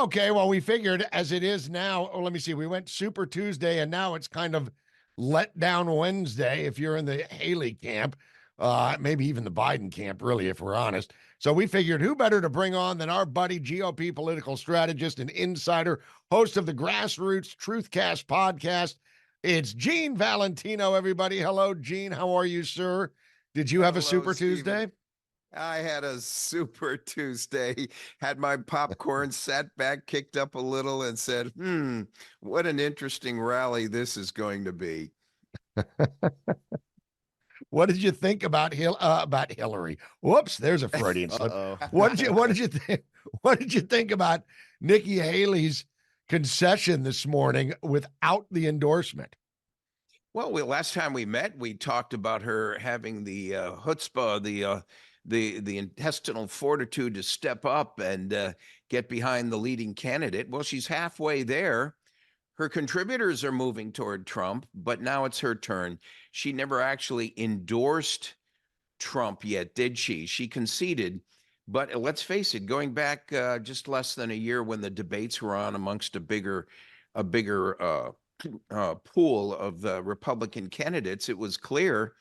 Okay, well, we figured as it is now, let me see, we went Super Tuesday, and now it's kind of let down Wednesday if you're in the Haley camp, maybe even the Biden camp, really, if we're honest. So we figured who better to bring on than our buddy, GOP political strategist and insider, host of the Grassroots Truthcast podcast. It's Gene Valentino, everybody. Hello, Gene. How are you, sir? Did you have a Hello, Super Stephen. Tuesday? I had a super Tuesday, had my popcorn, sat back, kicked up a little, and said, what an interesting rally this is going to be. What did you think about Hillary? Whoops, there's a Freudian slip. Uh-oh. What did you think? What did you think about Nikki Haley's concession this morning without the endorsement? Well, last time we met, we talked about her having the chutzpah, the intestinal fortitude to step up and get behind the leading candidate. Well, she's halfway there. Her contributors are moving toward Trump, but now it's her turn. She never actually endorsed Trump yet, did she? She conceded. But let's face it, going back just less than a year when the debates were on amongst a bigger pool of the Republican candidates, it was clear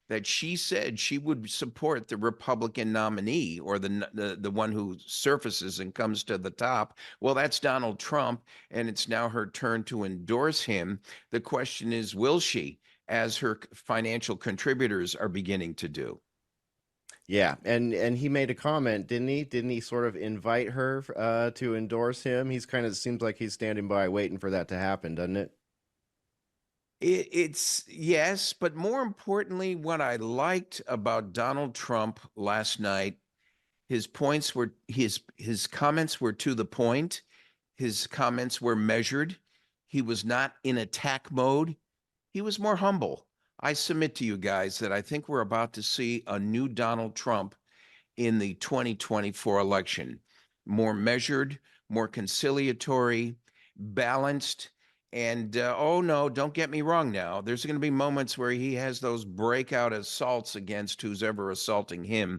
that she said she would support the Republican nominee or the one who surfaces and comes to the top. Well, that's Donald Trump, and it's now her turn to endorse him. The question is, will she, as her financial contributors are beginning to do? Yeah, and he made a comment, didn't he? Didn't he sort of invite her to endorse him? He's kind of seems like he's standing by waiting for that to happen, doesn't it? It's yes, but more importantly, what I liked about Donald Trump last night, his comments were to the point. His comments were measured. He was not in attack mode. He was more humble. I submit to you guys that I think we're about to see a new Donald Trump in the 2024 election. More measured, more conciliatory, balanced. And oh no, don't get me wrong now. There's going to be moments where he has those breakout assaults against who's ever assaulting him.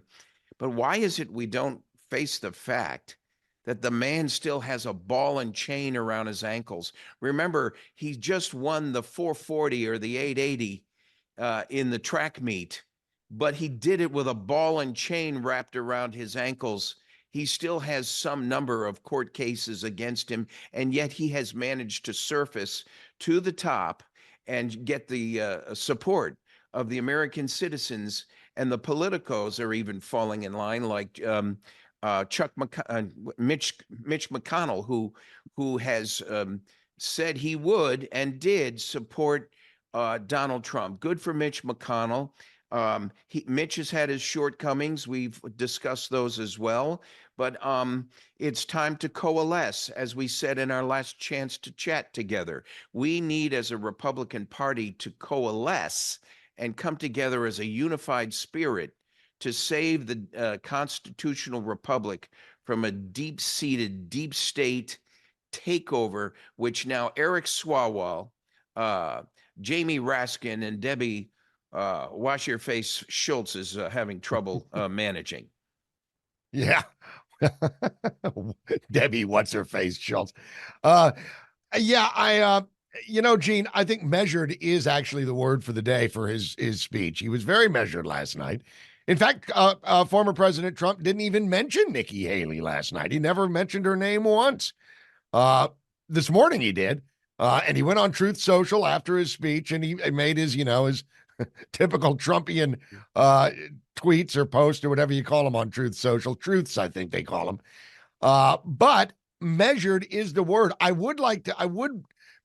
But why is it we don't face the fact that the man still has a ball and chain around his ankles? Remember, he just won the 440 or the 880 in the track meet, but he did it with a ball and chain wrapped around his ankles. He still has some number of court cases against him, and yet he has managed to surface to the top and get the support of the American citizens, and the politicos are even falling in line, like Mitch McConnell, who has said he would and did support Donald Trump. Good for Mitch McConnell. Mitch has had his shortcomings. We've discussed those as well. But it's time to coalesce, as we said in our last chance to chat together. We need, as a Republican Party, to coalesce and come together as a unified spirit to save the constitutional republic from a deep-seated, deep state takeover, which now Eric Swalwell, Jamie Raskin, and Debbie Wash Your Face Schultz is having trouble managing. Yeah. Debbie, what's her face, Schultz. Gene, I think measured is actually the word for the day for his speech. He was very measured last night. In fact, former President Trump didn't even mention Nikki Haley last night. He never mentioned her name once. This morning he did. And he went on Truth Social after his speech, and he made his typical Trumpian tweets or posts or whatever you call them on Truth Social. Truths, I think they call them. But measured is the word. I would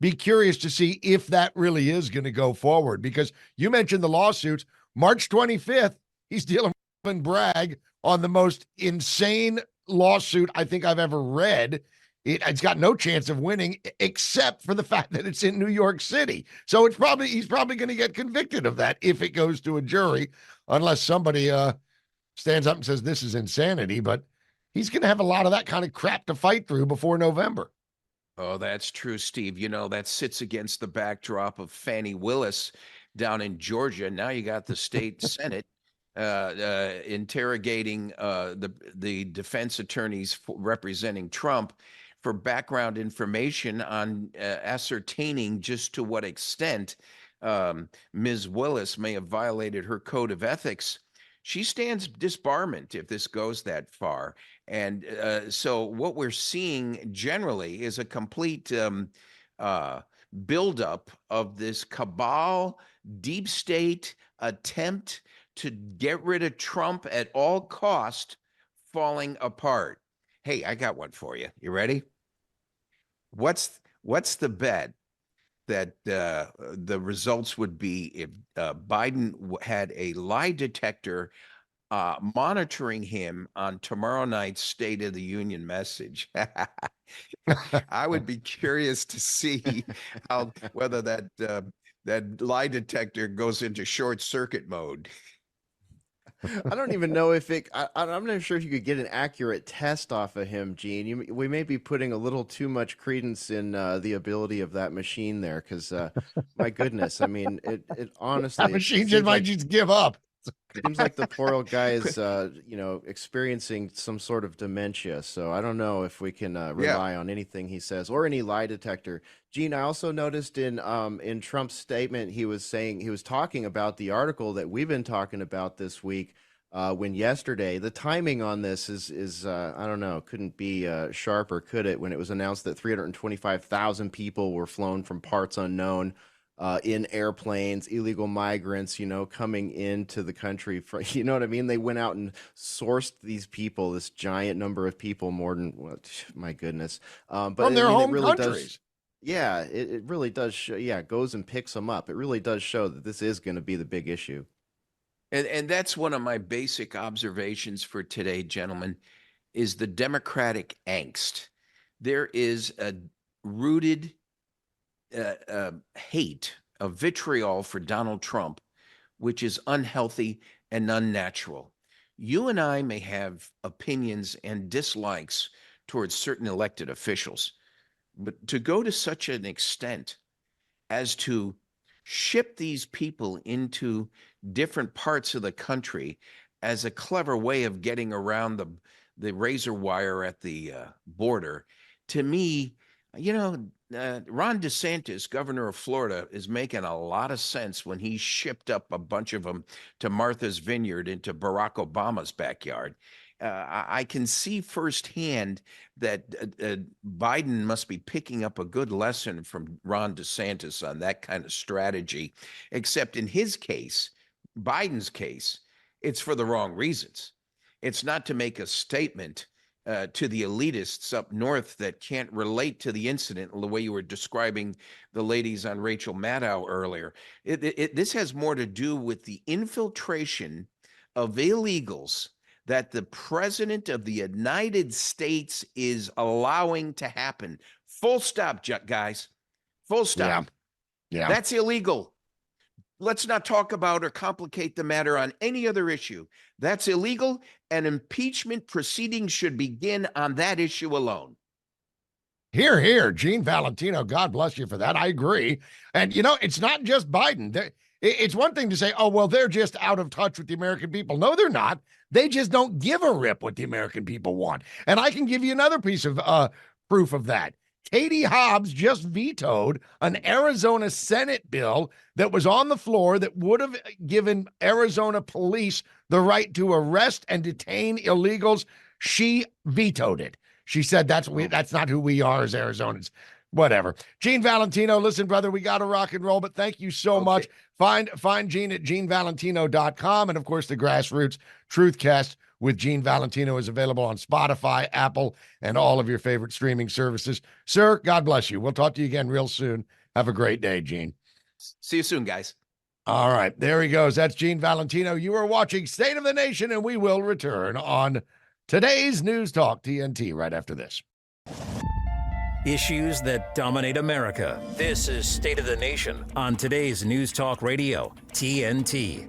be curious to see if that really is going to go forward, because you mentioned the lawsuits. March 25th, he's dealing with Bragg on the most insane lawsuit I think I've ever read. It's got no chance of winning except for the fact that it's in New York City. So he's probably going to get convicted of that if it goes to a jury, unless somebody stands up and says this is insanity. But he's going to have a lot of that kind of crap to fight through before November. Oh, that's true, Steve. That sits against the backdrop of Fani Willis down in Georgia. Now you got the state Senate interrogating the defense attorneys representing Trump for background information on ascertaining just to what extent Ms. Willis may have violated her code of ethics. She stands disbarment if this goes that far. And so what we're seeing generally is a complete buildup of this cabal, deep state attempt to get rid of Trump at all cost falling apart. Hey, I got one for you. You ready? What's the bet that the results would be if Biden had a lie detector monitoring him on tomorrow night's State of the Union message? I would be curious to see whether that lie detector goes into short circuit mode. I don't even know if I'm not sure if you could get an accurate test off of him, Gene. We may be putting a little too much credence in the ability of that machine there, because my goodness, I mean, it honestly, That it machine just seems might like just give up. seems like the poor old guy is, experiencing some sort of dementia. So I don't know if we can rely on anything he says or any lie detector. Gene, I also noticed in Trump's statement, he was talking about the article that we've been talking about this week. When yesterday, the timing on this is I don't know, couldn't be sharper, could it? When it was announced that 325,000 people were flown from parts unknown in airplanes, illegal migrants, coming into the country. You know what I mean? They went out and sourced these people, this giant number of people, more than what? My goodness. But From their I mean, it home really countries. does. Yeah, it really does show. Yeah, it goes and picks them up. It really does show that this is going to be the big issue. And that's one of my basic observations for today, gentlemen, is the Democratic angst. There is a rooted hate, a vitriol for Donald Trump, which is unhealthy and unnatural. You and I may have opinions and dislikes towards certain elected officials, but to go to such an extent as to ship these people into different parts of the country as a clever way of getting around the razor wire at the border, to me, Ron DeSantis, governor of Florida, is making a lot of sense when he shipped up a bunch of them to Martha's Vineyard into Barack Obama's backyard. I can see firsthand that Biden must be picking up a good lesson from Ron DeSantis on that kind of strategy, except in his case, Biden's case, it's for the wrong reasons. It's not to make a statement to the elitists up north that can't relate to the incident the way you were describing the ladies on Rachel Maddow earlier. This has more to do with the infiltration of illegals that the president of the United States is allowing to happen. Full stop, guys. Full stop. Yeah. That's illegal. Let's not talk about or complicate the matter on any other issue. That's illegal, and impeachment proceedings should begin on that issue alone. Hear, hear. Gene Valentino, God bless you for that. I agree. And, it's not just Biden. It's one thing to say, oh, well, they're just out of touch with the American people. No, they're not. They just don't give a rip what the American people want. And I can give you another piece of proof of that. Katie Hobbs just vetoed an Arizona Senate bill that was on the floor that would have given Arizona police the right to arrest and detain illegals. She vetoed it. She said that's not who we are as Arizonans. Whatever. Gene Valentino, listen, brother, we got to rock and roll, but thank you so much. Find Gene at genevalentino.com. And of course, the Grassroots Truthcast with Gene Valentino is available on Spotify, Apple, and all of your favorite streaming services. Sir, God bless you. We'll talk to you again real soon. Have a great day, Gene. See you soon, guys. All right, there he goes. That's Gene Valentino. You are watching State of the Nation, and we will return on today's News Talk TNT right after this. Issues that dominate America. This is State of the Nation on today's News Talk Radio, TNT.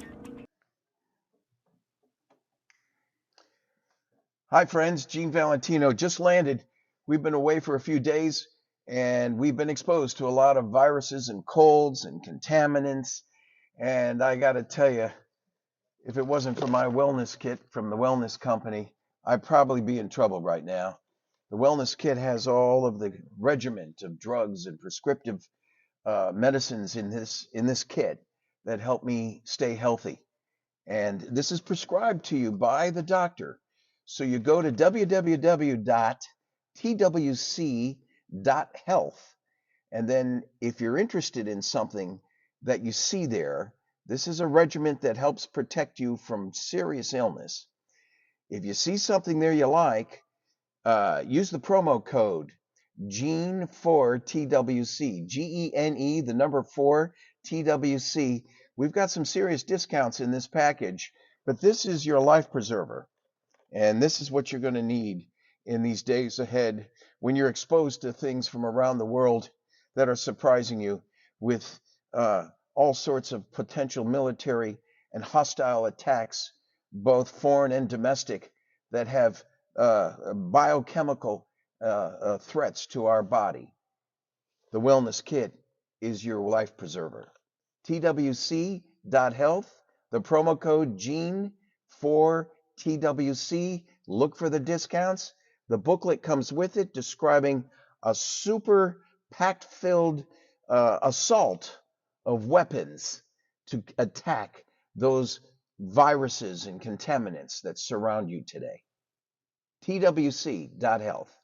Hi, friends. Gene Valentino just landed. We've been away for a few days, and we've been exposed to a lot of viruses and colds and contaminants. And I got to tell you, if it wasn't for my wellness kit from the wellness company, I'd probably be in trouble right now. The wellness kit has all of the regiment of drugs and prescriptive medicines in this kit that help me stay healthy. And this is prescribed to you by the doctor. So you go to www.twc.health. And then if you're interested in something that you see there, this is a regimen that helps protect you from serious illness. If you see something there you like, use the promo code GENE4TWC, GENE, the number 4 TWC. We've got some serious discounts in this package, but this is your life preserver. And this is what you're going to need in these days ahead when you're exposed to things from around the world that are surprising you with all sorts of potential military and hostile attacks, both foreign and domestic, that have biochemical threats to our body. The Wellness Kit is your life preserver. TWC.health, the promo code GENE4TWC. Look for the discounts. The booklet comes with it describing a super packed-filled assault of weapons to attack those viruses and contaminants that surround you today. TWC.health.